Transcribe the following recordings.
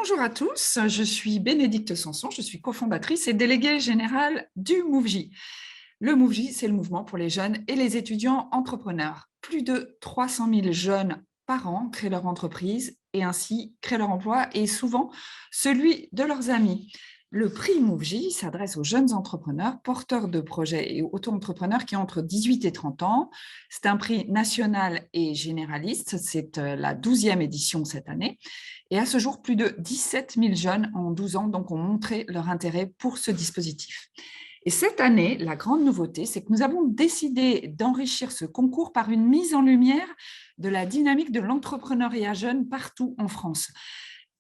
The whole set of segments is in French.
Bonjour à tous, je suis Bénédicte Sanson, je suis cofondatrice et déléguée générale du MOVJ. Le MOVJ, c'est le mouvement pour les jeunes et les étudiants entrepreneurs. Plus de 300 000 jeunes par an créent leur entreprise et ainsi créent leur emploi et souvent celui de leurs amis. Le prix MOVJ s'adresse aux jeunes entrepreneurs, porteurs de projets et auto-entrepreneurs qui ont entre 18 et 30 ans. C'est un prix national et généraliste, c'est la 12e édition cette année. Et à ce jour, plus de 17 000 jeunes en 12 ans donc, ont montré leur intérêt pour ce dispositif. Et cette année, la grande nouveauté, c'est que nous avons décidé d'enrichir ce concours par une mise en lumière de la dynamique de l'entrepreneuriat jeune partout en France.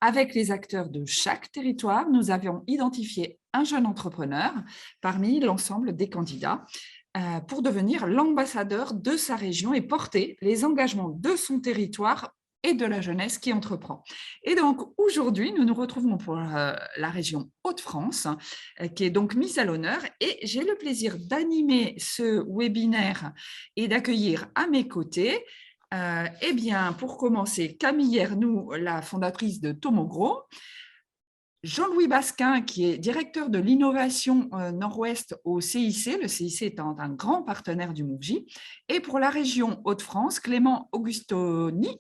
Avec les acteurs de chaque territoire, nous avions identifié un jeune entrepreneur parmi l'ensemble des candidats pour devenir l'ambassadeur de sa région et porter les engagements de son territoire et de la jeunesse qui entreprend. Et donc, aujourd'hui, nous nous retrouvons pour la région Hauts-de-France, qui est donc mise à l'honneur. Et j'ai le plaisir d'animer ce webinaire et d'accueillir à mes côtés, eh bien, pour commencer, Camille Ernoult, la fondatrice de Tomogro, Jean-Louis Basquin, qui est directeur de l'innovation Nord-Ouest au CIC, le CIC étant un grand partenaire du MOVJ, et pour la région Hauts-de-France, Clément Augustoni,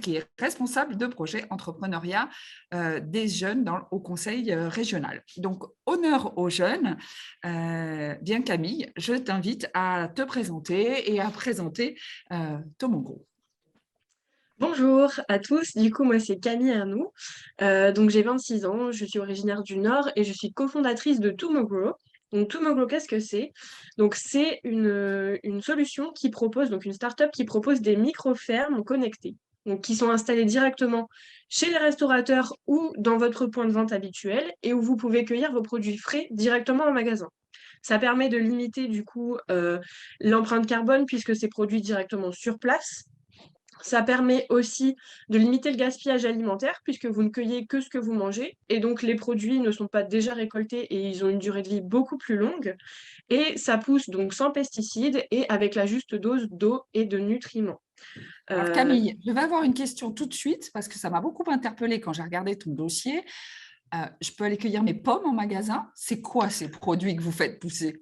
qui est responsable de projet entrepreneuriat des jeunes au conseil régional. Donc, honneur aux jeunes. Bien Camille, je t'invite à te présenter et à présenter Tomogro. Bonjour à tous, du coup moi c'est Camille Ernoult, donc j'ai 26 ans, je suis originaire du Nord et je suis cofondatrice de Tomogro. Donc Tomogro, qu'est-ce que c'est? Donc c'est une solution qui propose, donc une start-up qui propose des micro-fermes connectées, donc qui sont installées directement chez les restaurateurs ou dans votre point de vente habituel et où vous pouvez cueillir vos produits frais directement en magasin. Ça permet de limiter du coup l'empreinte carbone puisque c'est produit directement sur place. Ça permet aussi de limiter le gaspillage alimentaire puisque vous ne cueillez que ce que vous mangez et donc les produits ne sont pas déjà récoltés et ils ont une durée de vie beaucoup plus longue et ça pousse donc sans pesticides et avec la juste dose d'eau et de nutriments. Alors Camille, je vais avoir une question tout de suite parce que ça m'a beaucoup interpellée quand j'ai regardé ton dossier. Je peux aller cueillir mes pommes en magasin? C'est quoi ces produits que vous faites pousser?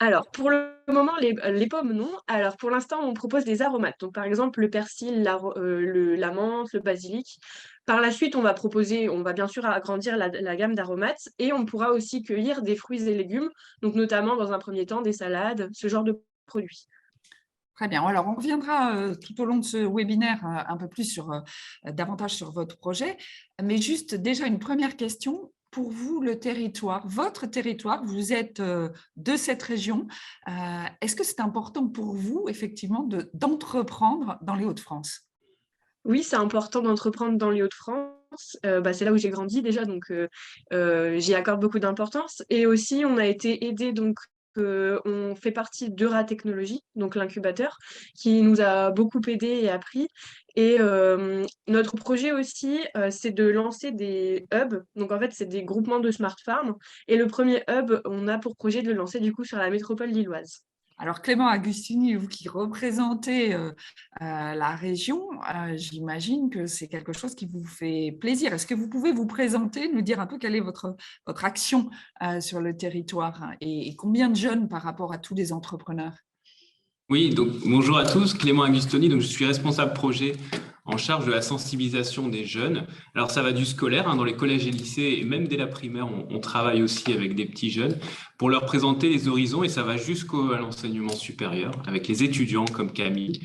Alors, pour le moment, les pommes, non. Alors, pour l'instant, on propose des aromates. Donc, par exemple, le persil, la menthe, le basilic. Par la suite, on va bien sûr agrandir la gamme d'aromates et on pourra aussi cueillir des fruits et légumes, donc notamment dans un premier temps des salades, ce genre de produits. Très bien. Alors, on reviendra tout au long de ce webinaire un peu plus davantage sur votre projet. Mais juste déjà une première question. Pour vous, le territoire, votre territoire, vous êtes de cette région. Est-ce que c'est important pour vous, effectivement, d'entreprendre dans les Hauts-de-France? Oui, c'est important d'entreprendre dans les Hauts-de-France. C'est là où j'ai grandi déjà, donc j'y accorde beaucoup d'importance. Et aussi, on a été aidé, donc on fait partie d'Eura Technologies, donc l'incubateur, qui nous a beaucoup aidé et appris. Et notre projet aussi, c'est de lancer des hubs. Donc en fait, c'est des groupements de smart farms. Et le premier hub, on a pour projet de le lancer du coup sur la métropole lilloise. Alors Clément Agustini, vous qui représentez la région, j'imagine que c'est quelque chose qui vous fait plaisir. Est-ce que vous pouvez vous présenter, nous dire un peu quelle est votre action sur le territoire et combien de jeunes par rapport à tous les entrepreneurs? Oui, donc bonjour à tous, Clément Agustoni, donc je suis responsable projet en charge de la sensibilisation des jeunes. Alors ça va du scolaire, dans les collèges et lycées, et même dès la primaire, on travaille aussi avec des petits jeunes pour leur présenter les horizons et ça va jusqu'à l'enseignement supérieur avec les étudiants comme Camille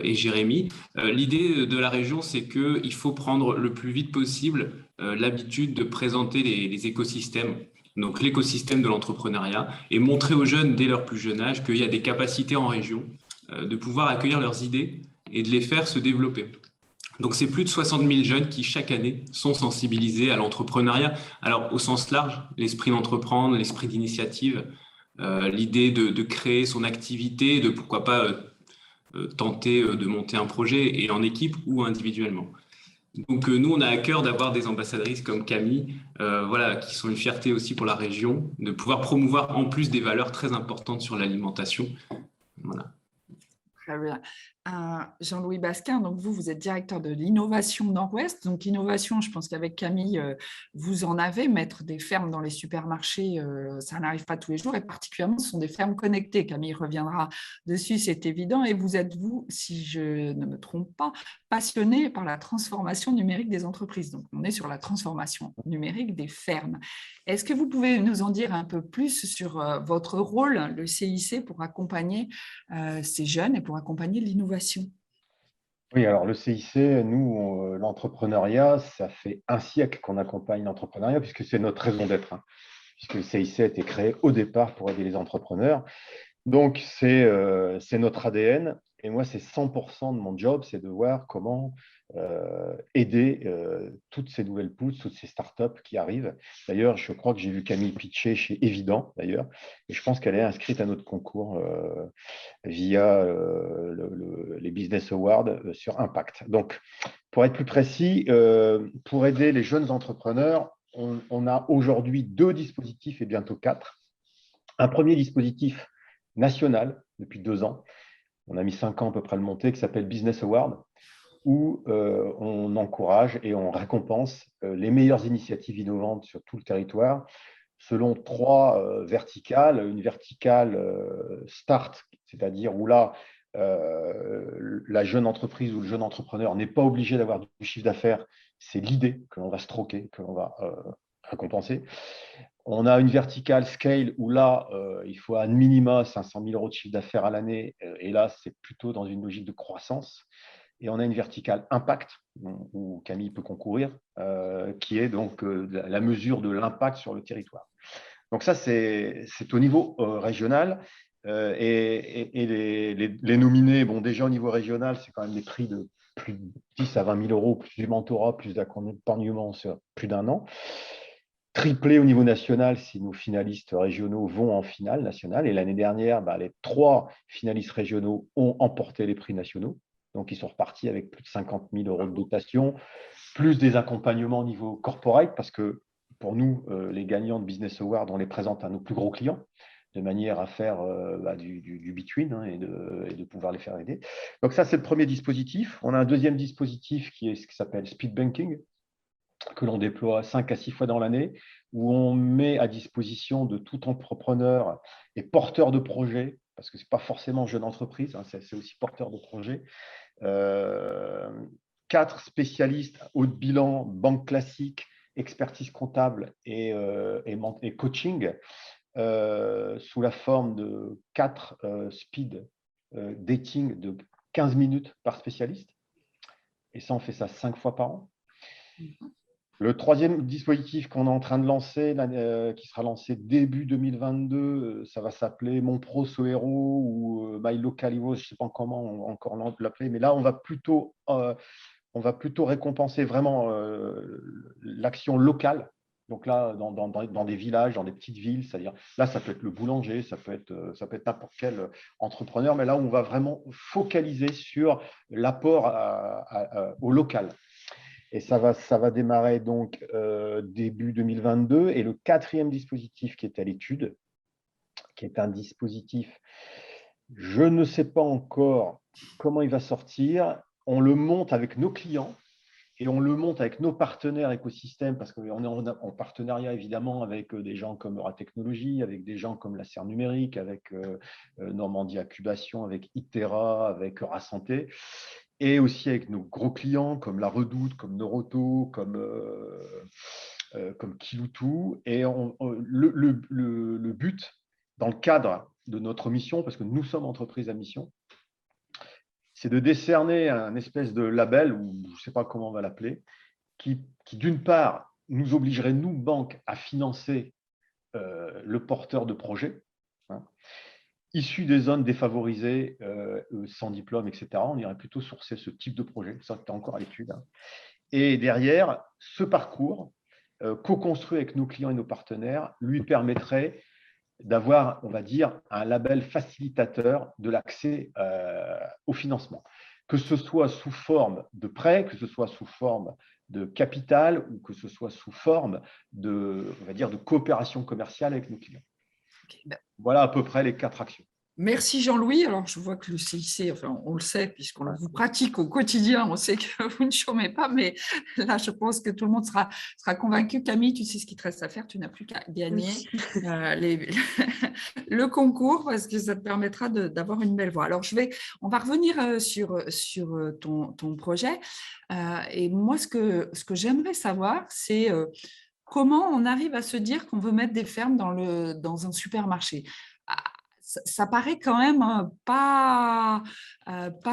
et Jérémy. L'idée de la région, c'est qu'il faut prendre le plus vite possible l'habitude de présenter les écosystèmes, donc l'écosystème de l'entrepreneuriat, et montrer aux jeunes dès leur plus jeune âge qu'il y a des capacités en région de pouvoir accueillir leurs idées et de les faire se développer. Donc c'est plus de 60 000 jeunes qui chaque année sont sensibilisés à l'entrepreneuriat. Alors au sens large, l'esprit d'entreprendre, l'esprit d'initiative, l'idée de créer son activité, de pourquoi pas tenter de monter un projet et en équipe ou individuellement. Donc nous, on a à cœur d'avoir des ambassadrices comme Camille, qui sont une fierté aussi pour la région, de pouvoir promouvoir en plus des valeurs très importantes sur l'alimentation. Voilà. Très bien. Jean-Louis Basquin, donc vous êtes directeur de l'innovation Nord-Ouest. Donc, innovation, je pense qu'avec Camille, vous en avez. Mettre des fermes dans les supermarchés, ça n'arrive pas tous les jours. Et particulièrement, ce sont des fermes connectées. Camille reviendra dessus, c'est évident. Et vous êtes, vous, si je ne me trompe pas, passionné par la transformation numérique des entreprises. Donc, on est sur la transformation numérique des fermes. Est-ce que vous pouvez nous en dire un peu plus sur votre rôle, le CIC, pour accompagner ces jeunes et pour accompagner l'innovation? Oui, alors le CIC, nous, l'entrepreneuriat, ça fait un siècle qu'on accompagne l'entrepreneuriat puisque c'est notre raison d'être, hein, puisque le CIC a été créé au départ pour aider les entrepreneurs. Donc, c'est notre ADN. Et moi, c'est 100% de mon job, c'est de voir comment aider toutes ces nouvelles pousses, toutes ces startups qui arrivent. D'ailleurs, je crois que j'ai vu Camille pitcher chez Evident, d'ailleurs, et je pense qu'elle est inscrite à notre concours via les Business Awards sur Impact. Donc, pour être plus précis, pour aider les jeunes entrepreneurs, on a aujourd'hui 2 dispositifs et bientôt 4. Un premier dispositif national depuis 2 ans, on a mis 5 ans à peu près à le monter, qui s'appelle Business Award, où on encourage et on récompense les meilleures initiatives innovantes sur tout le territoire, selon 3 verticales. Une verticale start, c'est-à-dire où là, la jeune entreprise ou le jeune entrepreneur n'est pas obligé d'avoir du chiffre d'affaires, c'est l'idée que l'on va stroker, que l'on va récompenser. On a une verticale scale où là, il faut à minima 500 000 € de chiffre d'affaires à l'année, et là, c'est plutôt dans une logique de croissance. Et on a une verticale impact, où Camille peut concourir, qui est donc la mesure de l'impact sur le territoire. Donc ça, c'est au niveau régional. Et les nominés, bon, déjà au niveau régional, c'est quand même des prix de plus de 10 à 20 000 €, plus du mentorat, plus d'accompagnement sur plus d'1 an. Triplé au niveau national si nos finalistes régionaux vont en finale nationale. Et l'année dernière, les 3 finalistes régionaux ont emporté les prix nationaux. Donc, ils sont repartis avec plus de 50 000 € de dotation, plus des accompagnements au niveau corporate, parce que pour nous, les gagnants de Business Award, on les présente à nos plus gros clients, de manière à faire du between, hein, et de pouvoir les faire aider. Donc ça, c'est le premier dispositif. On a un deuxième dispositif qui est ce qui s'appelle Speed Banking, que l'on déploie 5 à 6 fois dans l'année, où on met à disposition de tout entrepreneur et porteur de projet, parce que ce n'est pas forcément jeune entreprise, hein, c'est aussi porteur de projet, 4 spécialistes haut de bilan, banque classique, expertise comptable et coaching, sous la forme de 4 speed dating de 15 minutes par spécialiste. Et ça, on fait ça 5 fois par an. Le troisième dispositif qu'on est en train de lancer, qui sera lancé début 2022, ça va s'appeler Mon Pro Sohero ou My Local Hero, je ne sais pas comment encore l'appeler, mais là, on va plutôt récompenser vraiment l'action locale. Donc là, dans des villages, dans des petites villes, c'est-à-dire là, ça peut être le boulanger, ça peut être n'importe quel entrepreneur, mais là, on va vraiment focaliser sur l'apport au local. Et ça va démarrer donc début 2022. Et le quatrième dispositif qui est à l'étude, qui est un dispositif, je ne sais pas encore comment il va sortir. On le monte avec nos clients et on le monte avec nos partenaires écosystèmes, parce qu'on est en partenariat évidemment avec des gens comme Euratechnologies, avec des gens comme la Serre Numérique, avec Normandie Incubation, avec Itera, avec Rasanté, et aussi avec nos gros clients comme La Redoute, comme Neuroto, comme Kiloutou. Et le but, dans le cadre de notre mission, parce que nous sommes entreprise à mission, c'est de décerner un espèce de label, ou je ne sais pas comment on va l'appeler, qui d'une part, nous obligerait, nous, banques, à financer le porteur de projet, hein, issus des zones défavorisées, sans diplôme, etc. On irait plutôt sourcer ce type de projet, ça c'est encore à l'étude. Hein. Et derrière, ce parcours, co-construit avec nos clients et nos partenaires, lui permettrait d'avoir, on va dire, un label facilitateur de l'accès au financement, que ce soit sous forme de prêt, que ce soit sous forme de capital ou que ce soit sous forme de, on va dire, de coopération commerciale avec nos clients. Okay. Voilà à peu près les 4 actions. Merci Jean-Louis. Alors, je vois que le CIC, enfin, on le sait, puisqu'on vous pratique au quotidien, on sait que vous ne chômez pas, mais là, je pense que tout le monde sera convaincu. Camille, tu sais ce qu'il te reste à faire, tu n'as plus qu'à gagner Oui. le concours, parce que ça te permettra d'avoir une belle voix. Alors, on va revenir sur ton projet. Et moi, ce que j'aimerais savoir, c'est comment on arrive à se dire qu'on veut mettre des fermes dans un supermarché. Ah, ça paraît quand même pas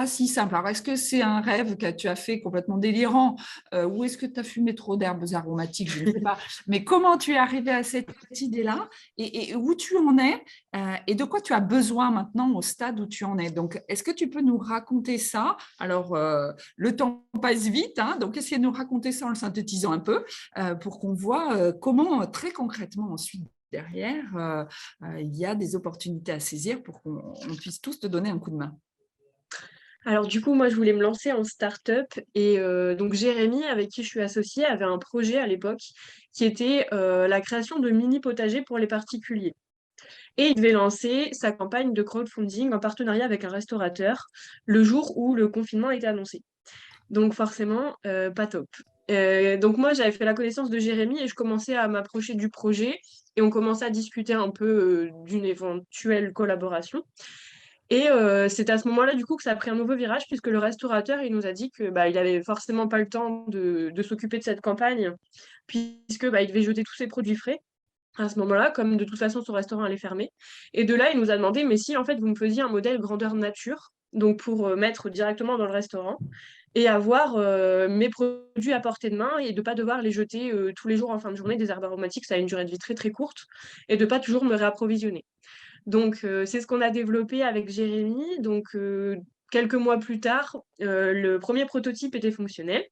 si simple. Alors, est-ce que c'est un rêve que tu as fait complètement délirant ou est-ce que tu as fumé trop d'herbes aromatiques? Je ne sais pas. Mais comment tu es arrivé à cette idée-là et où tu en es et de quoi tu as besoin maintenant au stade où tu en es? Donc, est-ce que tu peux nous raconter ça? Alors, le temps passe vite, hein, donc essayez de nous raconter ça en le synthétisant un peu pour qu'on voit comment très concrètement ensuite derrière, il y a des opportunités à saisir pour qu'on puisse tous te donner un coup de main. Alors du coup, moi, je voulais me lancer en start-up et donc Jérémy, avec qui je suis associée, avait un projet à l'époque qui était la création de mini potagers pour les particuliers. Et il devait lancer sa campagne de crowdfunding en partenariat avec un restaurateur le jour où le confinement était annoncé. Donc forcément, pas top. Donc moi, j'avais fait la connaissance de Jérémy et je commençais à m'approcher du projet et on commençait à discuter un peu d'une éventuelle collaboration. Et c'est à ce moment-là, du coup, que ça a pris un nouveau virage, puisque le restaurateur, il nous a dit que il avait forcément pas le temps de s'occuper de cette campagne, puisque il devait jeter tous ses produits frais à ce moment-là, comme de toute façon son restaurant allait fermer. Et de là, il nous a demandé, mais si en fait vous me faisiez un modèle grandeur nature, donc pour mettre directement dans le restaurant, et avoir mes produits à portée de main et de ne pas devoir les jeter tous les jours en fin de journée. Des herbes aromatiques, ça a une durée de vie très très courte, et de ne pas toujours me réapprovisionner. Donc, c'est ce qu'on a développé avec Jérémy. Donc, quelques mois plus tard, le premier prototype était fonctionnel.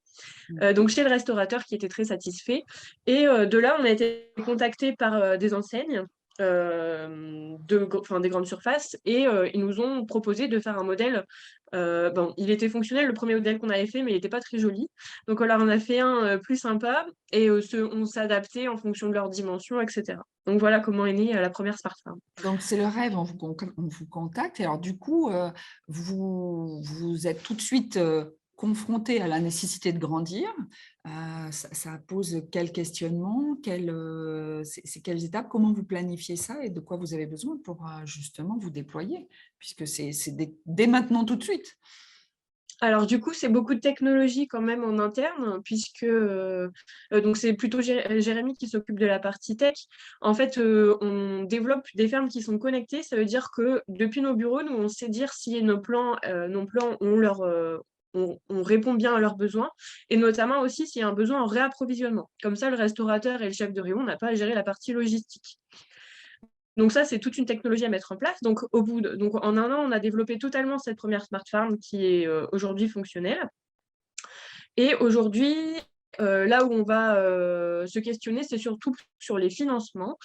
Donc, chez le restaurateur qui était très satisfait. Et de là, on a été contacté par des enseignes, des grandes surfaces, et ils nous ont proposé de faire un modèle. Bon, il était fonctionnel, le premier modèle qu'on avait fait, mais il n'était pas très joli. Donc, on a fait un plus sympa et on s'adaptait en fonction de leurs dimensions, etc. Donc, voilà comment est née la première Smart Farm. Donc, c'est le rêve, on vous contacte. Et alors, du coup, vous êtes tout de suite confronté à la nécessité de grandir. Ça pose quel questionnement, c'est quelles étapes, comment vous planifiez ça et de quoi vous avez besoin pour justement vous déployer, puisque c'est dès maintenant tout de suite. Alors du coup, c'est beaucoup de technologie quand même en interne, puisque donc c'est plutôt Jérémy qui s'occupe de la partie tech. En fait, on développe des fermes qui sont connectées. Ça veut dire que depuis nos bureaux, nous, on sait dire si nos plans on répond bien à leurs besoins, et notamment aussi s'il y a un besoin en réapprovisionnement. Comme ça, le restaurateur et le chef de rayon n'ont pas à gérer la partie logistique. Donc ça, c'est toute une technologie à mettre en place. Donc, en un an, on a développé totalement cette première Smart Farm qui est aujourd'hui fonctionnelle. Et aujourd'hui, là où on va se questionner, c'est surtout sur les financements.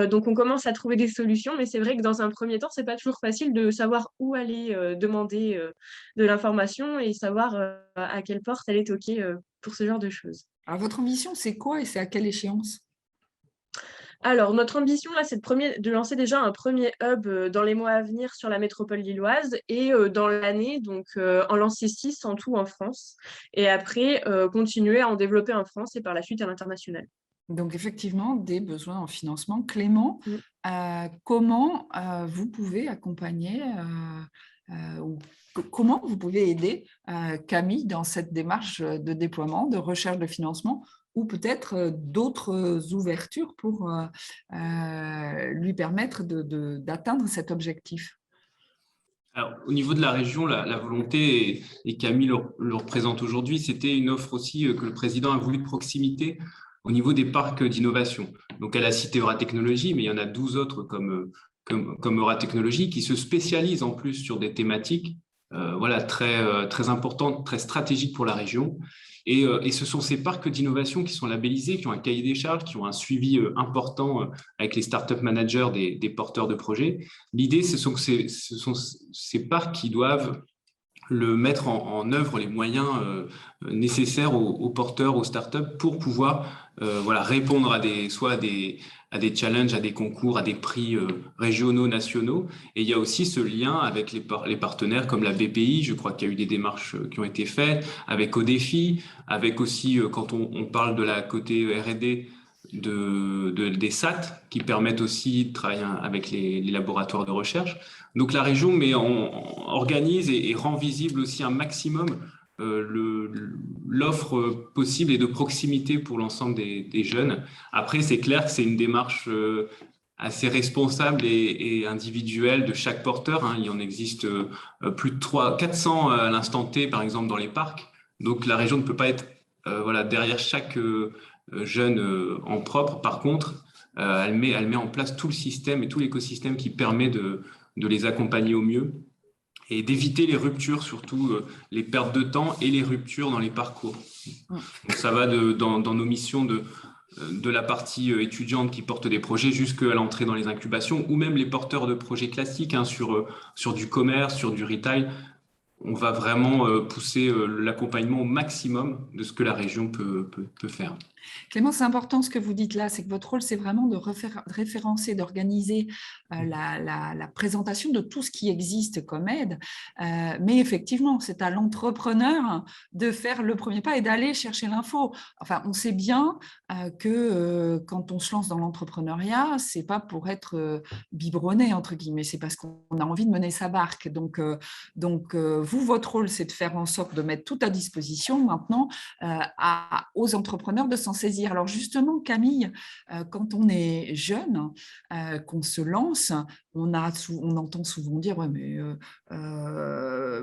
Donc, on commence à trouver des solutions, mais c'est vrai que dans un premier temps, c'est pas toujours facile de savoir où aller demander de l'information et savoir à quelle porte aller toquer pour ce genre de choses. Alors, votre ambition, c'est quoi et c'est à quelle échéance? Alors, notre ambition, là, c'est de lancer déjà un premier hub dans les mois à venir sur la métropole lilloise et dans l'année, donc en lancer 6 en tout en France. Et après, continuer à en développer en France et par la suite à l'international. Donc, effectivement, des besoins en financement. Clément, Mm. comment vous pouvez accompagner ou comment vous pouvez aider Camille dans cette démarche de déploiement, de recherche de financement ou peut-être d'autres ouvertures pour lui permettre d'atteindre cet objectif? Alors, au niveau de la région, la volonté, et Camille le représente aujourd'hui, c'était une offre aussi que le président a voulu de proximité au niveau des parcs d'innovation. Donc, elle a cité Euratechnologie, mais il y en a 12 autres comme Euratechnologie qui se spécialisent en plus sur des thématiques très importantes, très stratégiques pour la région. Et ce sont ces parcs d'innovation qui sont labellisés, qui ont un cahier des charges, qui ont un suivi important avec les startup managers des porteurs de projets. L'idée, ce sont ces parcs qui doivent mettre en œuvre les moyens nécessaires aux porteurs, aux startups pour pouvoir voilà, répondre soit à des challenges, à des concours, à des prix régionaux, nationaux. Et il y a aussi ce lien avec les partenaires comme la BPI. Je crois qu'il y a eu des démarches qui ont été faites avec Odéfi, avec aussi quand on parle de la côté R&D des SAT qui permettent aussi de travailler avec les laboratoires de recherche. Donc la région organise et rend visible aussi un maximum l'offre possible et de proximité pour l'ensemble des jeunes. Après, c'est clair que c'est une démarche assez responsable et individuelle de chaque porteur, hein. Il en existe plus de 400 à l'instant T, par exemple, dans les parcs. Donc la région ne peut pas être voilà, derrière chaque jeune en propre. Par contre, elle met en place tout le système et tout l'écosystème qui permet de les accompagner au mieux et d'éviter les ruptures, surtout les pertes de temps et les ruptures dans les parcours. Donc ça va dans nos missions de la partie étudiante qui porte des projets jusqu'à l'entrée dans les incubations ou même les porteurs de projets classiques hein, sur du commerce, sur du retail. On va vraiment pousser l'accompagnement au maximum de ce que la région peut faire. Clément, c'est important ce que vous dites là, c'est que votre rôle, c'est vraiment de référencer, d'organiser la présentation de tout ce qui existe comme aide. Mais effectivement, c'est à l'entrepreneur de faire le premier pas et d'aller chercher l'info. Enfin, on sait bien que quand on se lance dans l'entrepreneuriat, c'est pas pour être biberonné, entre guillemets, c'est parce qu'on a envie de mener sa barque. Donc vous, votre rôle, c'est de faire en sorte de mettre tout à disposition maintenant aux entrepreneurs de s'en saisir. Alors justement, Camille, quand on est jeune, qu'on se lance, on entend souvent dire ouais, mais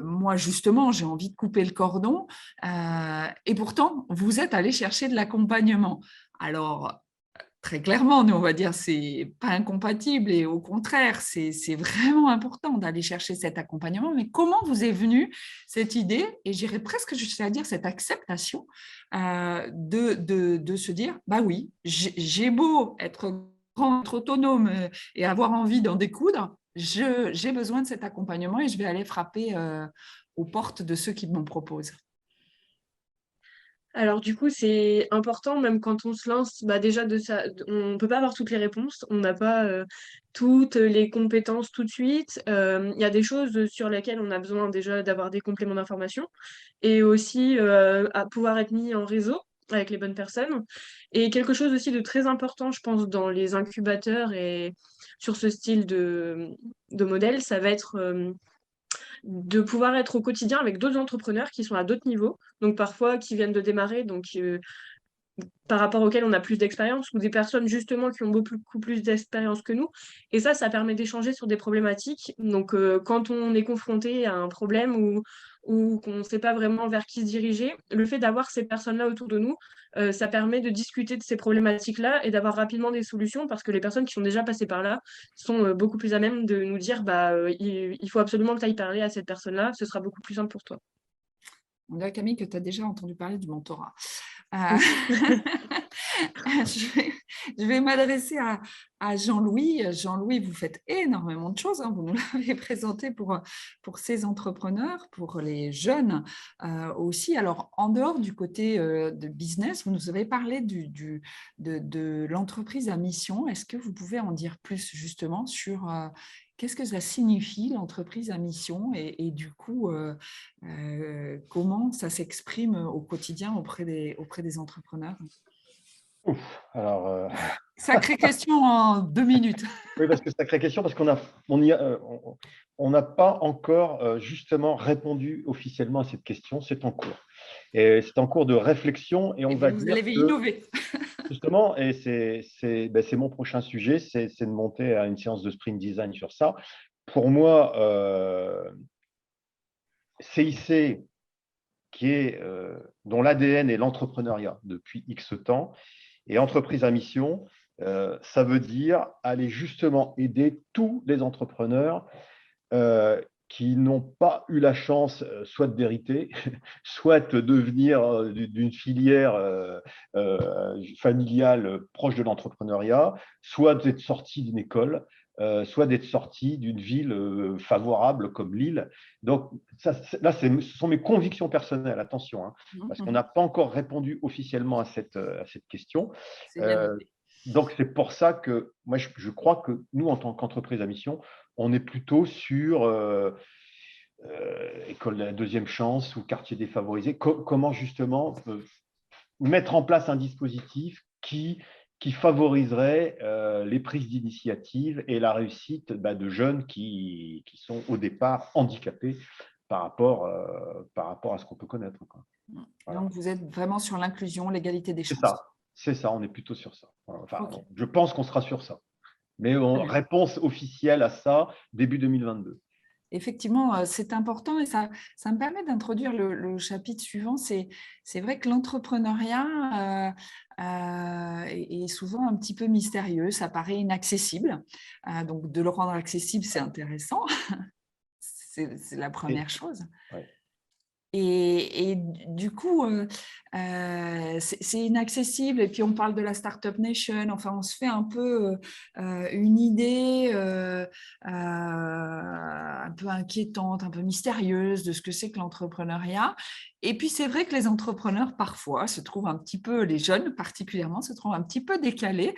moi justement j'ai envie de couper le cordon et pourtant vous êtes allé chercher de l'accompagnement. Alors très clairement, nous, on va dire c'est pas incompatible et au contraire, c'est vraiment important d'aller chercher cet accompagnement. Mais comment vous est venue cette idée, et j'irais presque jusqu'à dire cette acceptation de se dire, bah oui, j'ai beau être grand, être autonome et avoir envie d'en découdre, j'ai besoin de cet accompagnement et je vais aller frapper aux portes de ceux qui m'en proposent. Alors du coup, c'est important, même quand on se lance, bah déjà on ne peut pas avoir toutes les réponses, on n'a pas toutes les compétences tout de suite. Il y a des choses sur lesquelles on a besoin déjà d'avoir des compléments d'information et aussi à pouvoir être mis en réseau avec les bonnes personnes. Et quelque chose aussi de très important, je pense, dans les incubateurs et sur ce style de modèle, ça va être de pouvoir être au quotidien avec d'autres entrepreneurs qui sont à d'autres niveaux, donc parfois qui viennent de démarrer, donc par rapport auxquels on a plus d'expérience, ou des personnes justement qui ont beaucoup plus d'expérience que nous. Et ça permet d'échanger sur des problématiques. Donc quand on est confronté à un problème ou qu'on ne sait pas vraiment vers qui se diriger, le fait d'avoir ces personnes-là autour de nous, ça permet de discuter de ces problématiques-là et d'avoir rapidement des solutions parce que les personnes qui sont déjà passées par là sont beaucoup plus à même de nous dire bah, il faut absolument que tu ailles parler à cette personne-là, ce sera beaucoup plus simple pour toi. On dirait, Camille, que tu as déjà entendu parler du mentorat. Je vais m'adresser à Jean-Louis. Jean-Louis, vous faites énormément de choses, hein. Vous nous l'avez présenté pour ces entrepreneurs, pour les jeunes aussi. Alors, en dehors du côté de business, vous nous avez parlé de l'entreprise à mission. Est-ce que vous pouvez en dire plus justement sur qu'est-ce que ça signifie l'entreprise à mission et du coup, comment ça s'exprime au quotidien auprès des entrepreneurs? Ouf, alors, Sacrée question en 2 minutes. oui, parce que sacrée question, parce on n'a pas encore justement répondu officiellement à cette question. C'est en cours. Et c'est en cours de réflexion et on va Vous dire l'avez que innové. justement, et c'est mon prochain sujet, c'est de monter à une séance de sprint design sur ça. Pour moi, CIC, dont l'ADN est l'entrepreneuriat depuis X temps, et entreprise à mission, ça veut dire aller justement aider tous les entrepreneurs qui n'ont pas eu la chance soit d'hériter, soit de venir d'une filière familiale proche de l'entrepreneuriat, soit d'être sorti d'une école soit d'être sorti d'une ville favorable comme Lille. Donc, là, ce sont mes convictions personnelles, attention, hein, parce qu'on n'a pas encore répondu officiellement à cette question. C'est bien noté. Donc, c'est pour ça que moi, je crois que nous, en tant qu'entreprise à mission, on est plutôt sur école de la deuxième chance ou quartier défavorisé. Comment justement mettre en place un dispositif qui favoriserait les prises d'initiative et la réussite de jeunes qui sont au départ handicapés par rapport à ce qu'on peut connaître, quoi. Voilà. Donc, vous êtes vraiment sur l'inclusion, l'égalité des chances. C'est ça, on est plutôt sur ça. Enfin, Okay. je pense qu'on sera sur ça. Mais réponse officielle à ça, début 2022. Effectivement, c'est important et ça me permet d'introduire le chapitre suivant. C'est vrai que l'entrepreneuriat est souvent un petit peu mystérieux, ça paraît inaccessible. Donc, de le rendre accessible, c'est intéressant. C'est la première chose. Ouais. Et du coup, c'est inaccessible. Et puis, on parle de la Startup Nation. Enfin, on se fait un peu une idée un peu inquiétante, un peu mystérieuse de ce que c'est que l'entrepreneuriat. Et puis, c'est vrai que les entrepreneurs, parfois, se trouvent un petit peu, les jeunes particulièrement, se trouvent un petit peu décalés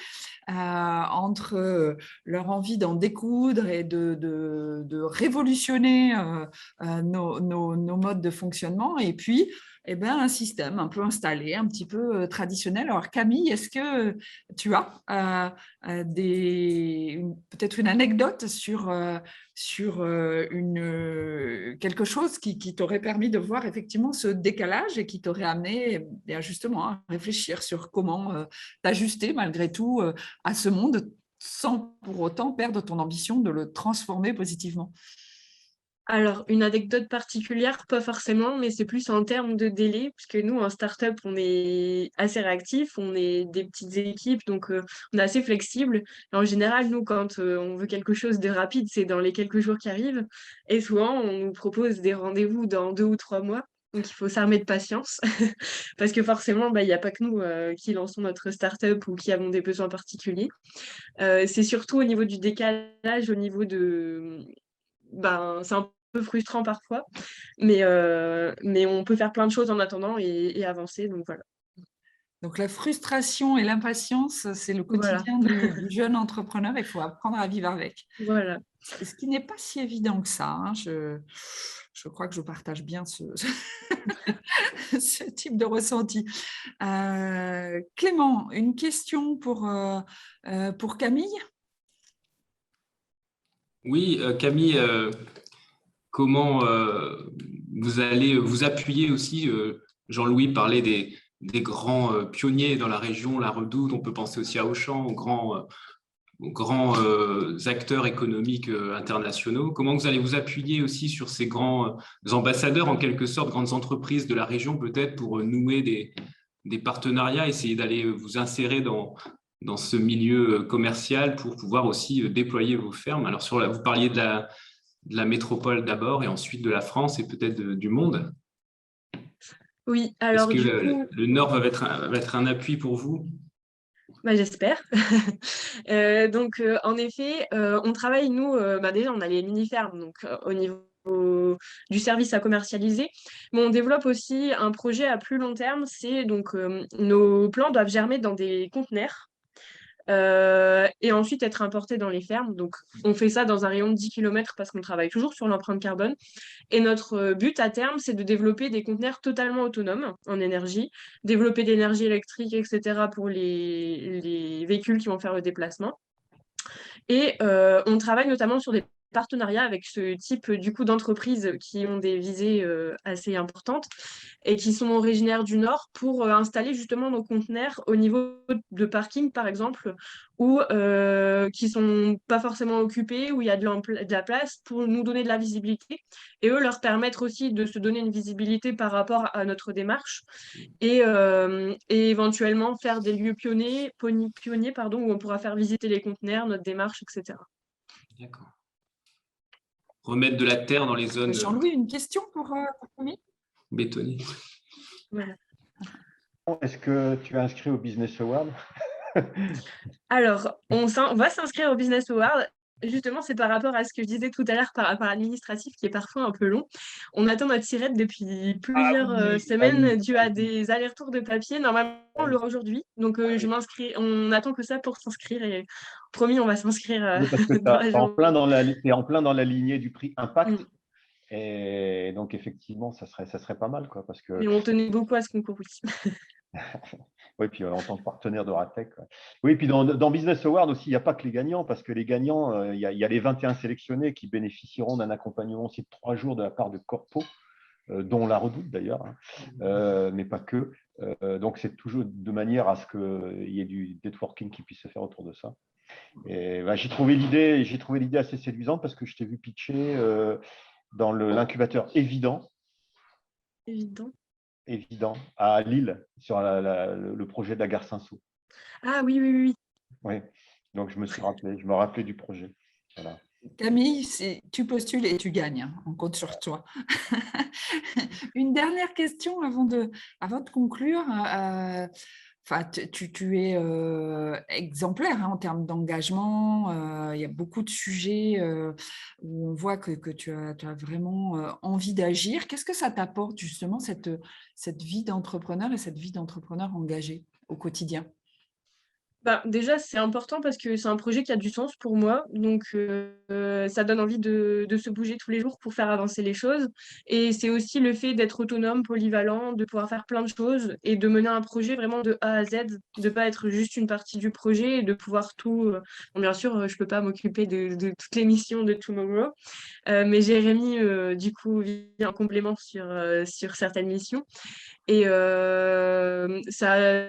entre leur envie d'en découdre et de révolutionner nos modes de fonctionnement et puis un système un peu installé, un petit peu traditionnel. Alors Camille, est-ce que tu as peut-être une anecdote sur quelque chose qui t'aurait permis de voir effectivement ce décalage et qui t'aurait amené justement à réfléchir sur comment t'ajuster malgré tout à ce monde sans pour autant perdre ton ambition de le transformer positivement? Alors, une anecdote particulière, pas forcément, mais c'est plus en termes de délai, puisque nous, en start-up, on est assez réactifs, on est des petites équipes, donc on est assez flexible. Et en général, nous, quand on veut quelque chose de rapide, c'est dans les quelques jours qui arrivent. Et souvent, on nous propose des rendez-vous dans 2 ou 3 mois. Donc, il faut s'armer de patience, parce que forcément, il n'y a pas que nous qui lançons notre start-up ou qui avons des besoins particuliers. C'est surtout au niveau du décalage, au niveau de c'est un peu frustrant parfois, mais on peut faire plein de choses en attendant et avancer, donc voilà. Donc, la frustration et l'impatience, c'est le Voilà, quotidien du jeune entrepreneur. Il faut apprendre à vivre avec. voilà. Ce qui n'est pas si évident que ça, hein. Je crois que je partage bien ce type de ressenti. Clément, une question pour Camille? Oui, Camille, comment vous allez vous appuyer aussi, Jean-Louis parlait des grands pionniers dans la région, la Redoute, on peut penser aussi à Auchan, aux grands acteurs économiques internationaux. Comment vous allez vous appuyer aussi sur ces grands ambassadeurs, en quelque sorte, grandes entreprises de la région, peut-être, pour nouer des partenariats, essayer d'aller vous insérer dans ce milieu commercial pour pouvoir aussi déployer vos fermes. Alors, vous parliez de la métropole d'abord et ensuite de la France et peut-être du monde. Oui, Est-ce alors que du coup, le Nord va être un appui pour vous? j'espère. Donc en effet, on travaille nous, déjà on a les mini-fermes, donc au niveau du service à commercialiser, mais on développe aussi un projet à plus long terme. C'est donc nos plants doivent germer dans des conteneurs et ensuite être importés dans les fermes. Donc on fait ça dans un rayon de 10 km parce qu'on travaille toujours sur l'empreinte carbone. Et notre but à terme, c'est de développer des conteneurs totalement autonomes en énergie, développer de l'énergie électrique, etc. pour les véhicules qui vont faire le déplacement. Et on travaille notamment sur des partenariats avec ce type du coup d'entreprises qui ont des visées assez importantes et qui sont originaires du Nord pour installer justement nos conteneurs au niveau de parking par exemple ou qui sont pas forcément occupés, où il y a de la place pour nous donner de la visibilité et eux leur permettre aussi de se donner une visibilité par rapport à notre démarche et éventuellement faire des lieux pionniers pardon, où on pourra faire visiter les conteneurs, notre démarche, etc. D'accord. Remettre de la terre dans les zones Jean-Louis, une question pour Camille? bétonnées. Voilà. Est-ce que tu es inscrit au Business Award? Alors, on va s'inscrire au Business Award. justement, c'est par rapport à ce que je disais tout à l'heure, par rapport à l'administratif qui est parfois un peu long. On attend notre SIRET depuis Ah plusieurs oui, ah semaines oui, dû à des allers-retours de papier. Normalement, ah on oui. l'aura aujourd'hui. Donc, Ah je oui. m'inscris. On attend que ça pour s'inscrire et promis, on va s'inscrire Oui, parce que tu dans la es en journée. plein t'es en plein dans la lignée du prix Mm. Impact. Et donc, effectivement, ça serait pas mal, quoi, parce que Et on tenait beaucoup à ce concours, oui. oui, puis en tant que partenaire de Ratec. Ouais. Oui, puis dans Business Award aussi, il n'y a pas que les gagnants, parce que les gagnants, il y a les 21 sélectionnés qui bénéficieront d'un accompagnement aussi de 3 jours de la part de Corpo, dont la Redoute d'ailleurs, hein, mais pas que. Donc, c'est toujours de manière à ce qu'il y ait du networking qui puisse se faire autour de ça. Et bah, j'ai trouvé l'idée assez séduisante parce que je t'ai vu pitcher dans l'incubateur Évident. Évident, à Lille, sur le projet de la gare Saint-Saul. Ah oui, oui, oui. Oui, donc je me rappelais du projet. Voilà. Camille, tu postules et tu gagnes, hein. On compte sur toi. Une dernière question avant de conclure. Enfin, tu es exemplaire, hein, en termes d'engagement. Il y a beaucoup de sujets où on voit que tu as vraiment envie d'agir. Qu'est-ce que ça t'apporte justement, cette vie d'entrepreneur et cette vie d'entrepreneur engagé au quotidien? Bah, déjà, c'est important parce que c'est un projet qui a du sens pour moi. Donc, ça donne envie de se bouger tous les jours pour faire avancer les choses. Et c'est aussi le fait d'être autonome, polyvalent, de pouvoir faire plein de choses et de mener un projet vraiment de A à Z, de pas être juste une partie du projet et de pouvoir tout. Bon, bien sûr, je peux pas m'occuper de toutes les missions de Tomorrow, mais Jérémy, du coup, vient en complément sur certaines missions. Et ça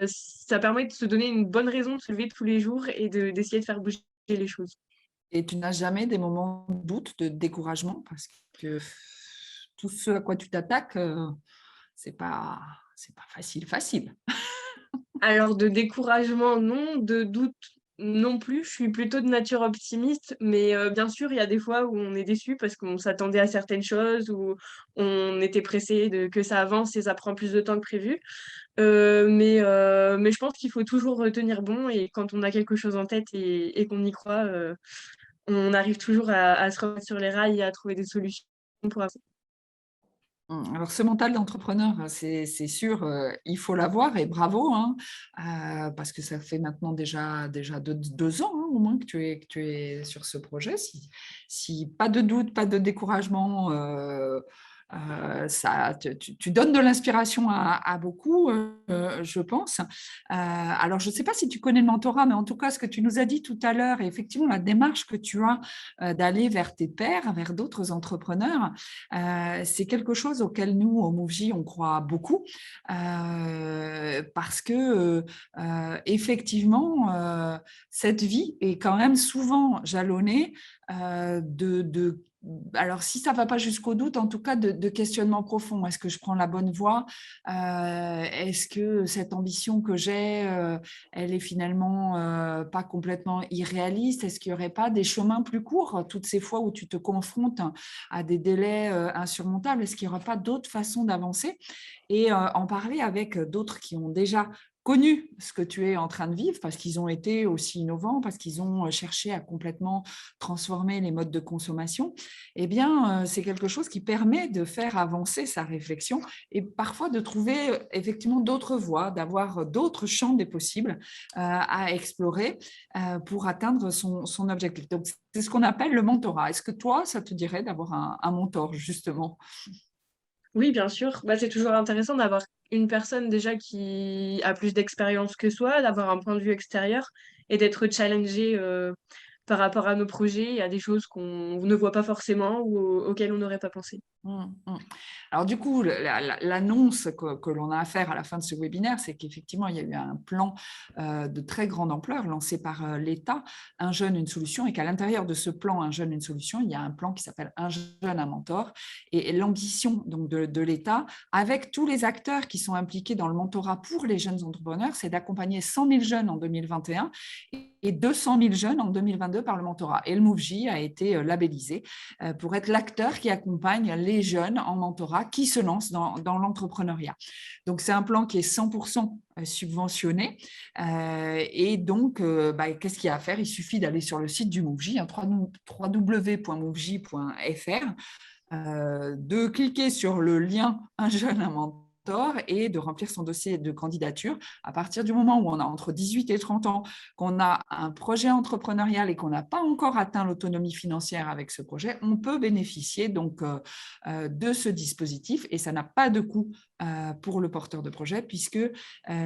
permet de se donner une bonne raison de se lever tous les jours et d'essayer de faire bouger les choses. Et tu n'as jamais des moments de doute, de découragement, parce que tout ce à quoi tu t'attaques, c'est pas facile. Alors de découragement, non, de doute non plus. Je suis plutôt de nature optimiste, mais bien sûr, il y a des fois où on est déçu parce qu'on s'attendait à certaines choses, ou on était pressé que ça avance et ça prend plus de temps que prévu. Mais je pense qu'il faut toujours tenir bon et quand on a quelque chose en tête et qu'on y croit, on arrive toujours à se remettre sur les rails et à trouver des solutions pour avancer. Alors, ce mental d'entrepreneur, c'est sûr, il faut l'avoir et bravo, hein, parce que ça fait maintenant déjà 2 ans, hein, au moins que tu es sur ce projet. Si pas de doute, pas de découragement, tu donnes de l'inspiration à beaucoup, je pense. Alors, je ne sais pas si tu connais le mentorat, mais en tout cas, ce que tu nous as dit tout à l'heure, et effectivement, la démarche que tu as d'aller vers tes pairs, vers d'autres entrepreneurs, c'est quelque chose auquel nous, au MoveJ, on croit beaucoup, parce que effectivement, cette vie est quand même souvent jalonnée alors, si ça ne va pas jusqu'au doute, en tout cas de questionnement profond. Est-ce que je prends la bonne voie? Est-ce que cette ambition que j'ai, elle est finalement pas complètement irréaliste? Est-ce qu'il n'y aurait pas des chemins plus courts, toutes ces fois où tu te confrontes à des délais insurmontables? Est-ce qu'il n'y aura pas d'autres façons d'avancer? Et en parler avec d'autres qui ont déjà connu ce que tu es en train de vivre, parce qu'ils ont été aussi innovants, parce qu'ils ont cherché à complètement transformer les modes de consommation, eh bien, c'est quelque chose qui permet de faire avancer sa réflexion et parfois de trouver effectivement d'autres voies, d'avoir d'autres champs des possibles à explorer pour atteindre son objectif. Donc, c'est ce qu'on appelle le mentorat. Est-ce que toi, ça te dirait d'avoir un mentor, justement? Oui, bien sûr. Bah, c'est toujours intéressant d'avoir une personne déjà qui a plus d'expérience que soi, d'avoir un point de vue extérieur et d'être challengé par rapport à nos projets et à des choses qu'on ne voit pas forcément ou auxquelles on n'aurait pas pensé. Alors du coup, l'annonce que l'on a à faire à la fin de ce webinaire, c'est qu'effectivement, il y a eu un plan de très grande ampleur lancé par l'État, Un jeune, une solution, et qu'à l'intérieur de ce plan Un jeune, une solution, il y a un plan qui s'appelle Un jeune, un mentor. Et l'ambition donc de l'État, avec tous les acteurs qui sont impliqués dans le mentorat pour les jeunes entrepreneurs, c'est d'accompagner 100 000 jeunes en 2021 et 200 000 jeunes en 2022 par le mentorat. Et le MoveJ a été labellisé pour être l'acteur qui accompagne les jeunes en mentorat qui se lancent dans l'entrepreneuriat. Donc, c'est un plan qui est 100% subventionné. Et donc, qu'est-ce qu'il y a à faire? Il suffit d'aller sur le site du MoveJ, www.moveJ.fr, de cliquer sur le lien « Un jeune, un mentor » et de remplir son dossier de candidature. À partir du moment où on a entre 18 et 30 ans, qu'on a un projet entrepreneurial et qu'on n'a pas encore atteint l'autonomie financière avec ce projet, on peut bénéficier donc de ce dispositif et ça n'a pas de coût pour le porteur de projet puisque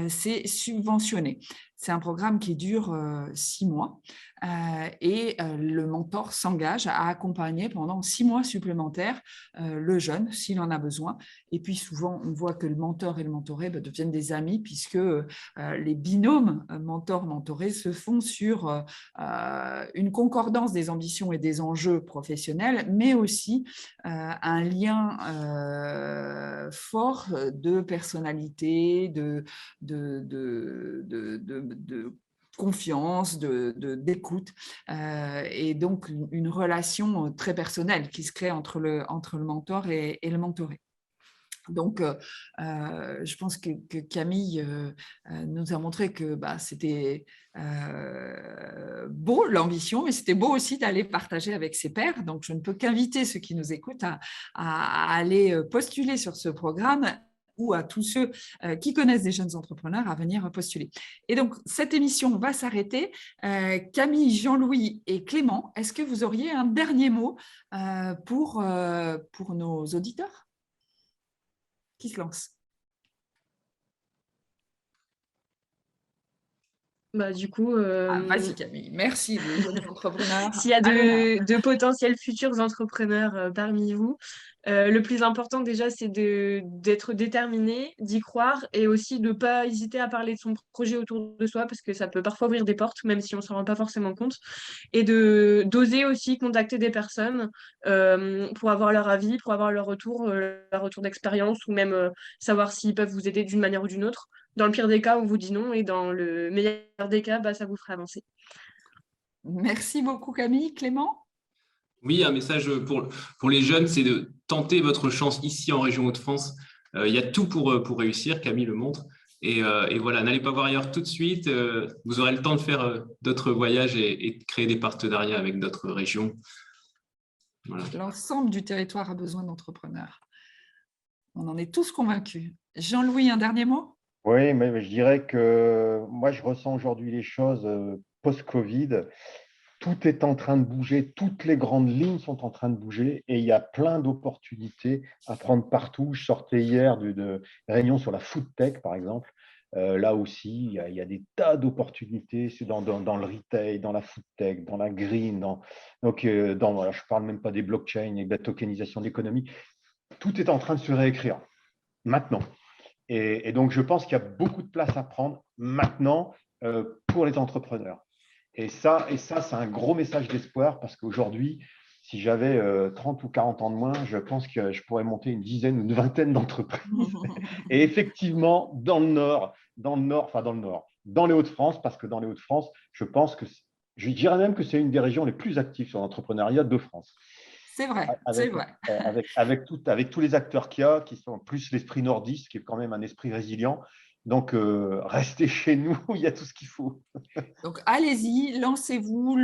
c'est subventionné. C'est un programme qui dure 6 mois et le mentor s'engage à accompagner pendant 6 mois supplémentaires le jeune s'il en a besoin. Et puis souvent, on voit que le mentor et le mentoré deviennent des amis puisque les binômes mentor-mentoré se font sur une concordance des ambitions et des enjeux professionnels, mais aussi un lien fort de personnalité, de confiance, d'écoute, et donc une relation très personnelle qui se crée entre le mentor et le mentoré. Donc, je pense que Camille nous a montré que c'était beau l'ambition, mais c'était beau aussi d'aller partager avec ses pairs. Donc, je ne peux qu'inviter ceux qui nous écoutent à aller postuler sur ce programme ou à tous ceux qui connaissent des jeunes entrepreneurs à venir postuler. Et donc, cette émission va s'arrêter. Camille, Jean-Louis et Clément, est-ce que vous auriez un dernier mot pour nos auditeurs? Qui se lance? Du coup, vas-y Camille, merci les jeunes entrepreneurs. S'il y a de potentiels futurs entrepreneurs parmi vous, le plus important déjà, c'est d'être déterminé, d'y croire et aussi de ne pas hésiter à parler de son projet autour de soi parce que ça peut parfois ouvrir des portes, même si on ne s'en rend pas forcément compte. Et d'oser aussi contacter des personnes pour avoir leur avis, pour avoir leur retour d'expérience ou même savoir s'ils peuvent vous aider d'une manière ou d'une autre. Dans le pire des cas, on vous dit non et dans le meilleur des cas, ça vous fera avancer. Merci beaucoup Camille. Clément? Oui, un message pour les jeunes, c'est de tenter votre chance ici en région Hauts-de-France. Il y a tout pour réussir, Camille le montre. Et voilà, n'allez pas voir ailleurs tout de suite. Vous aurez le temps de faire d'autres voyages et de créer des partenariats avec d'autres régions. Voilà. L'ensemble du territoire a besoin d'entrepreneurs. On en est tous convaincus. Jean-Louis, un dernier mot? Oui, mais je dirais que moi, je ressens aujourd'hui les choses post-Covid. Tout est en train de bouger, toutes les grandes lignes sont en train de bouger et il y a plein d'opportunités à prendre partout. Je sortais hier d'une réunion sur la food tech, par exemple. Là aussi, il y a des tas d'opportunités dans le retail, dans la food tech, dans la green. Voilà, je ne parle même pas des blockchains et de la tokenisation de l'économie. Tout est en train de se réécrire maintenant. Et donc, je pense qu'il y a beaucoup de place à prendre maintenant pour les entrepreneurs. Et ça, c'est un gros message d'espoir parce qu'aujourd'hui, si j'avais 30 ou 40 ans de moins, je pense que je pourrais monter une dizaine ou une vingtaine d'entreprises. Et effectivement, dans les Hauts-de-France, parce que dans les Hauts-de-France, je dirais même que c'est une des régions les plus actives sur l'entrepreneuriat de France. C'est vrai, c'est vrai. Avec tous les acteurs qu'il y a, qui sont plus l'esprit nordiste, qui est quand même un esprit résilient. Donc, restez chez nous, il y a tout ce qu'il faut. Donc, allez-y, lancez-vous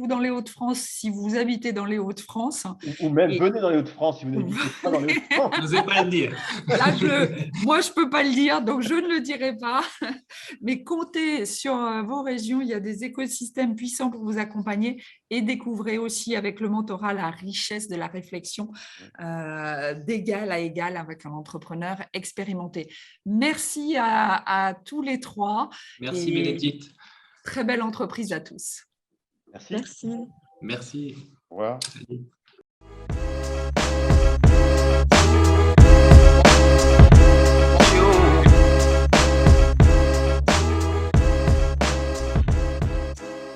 dans les Hauts-de-France si vous habitez dans les Hauts-de-France. Ou même venez dans les Hauts-de-France si vous n'habitez pas dans les Hauts-de-France. Je n'osais pas le dire. Là, moi, je ne peux pas le dire, donc je ne le dirai pas. Mais comptez sur vos régions, il y a des écosystèmes puissants pour vous accompagner et découvrez aussi avec le mentorat la richesse de la réflexion d'égal à égal avec un entrepreneur expérimenté. Merci à tous les trois. Merci Bénédicte. Très belle entreprise à tous. Merci. Merci. Merci. Au revoir. Salut.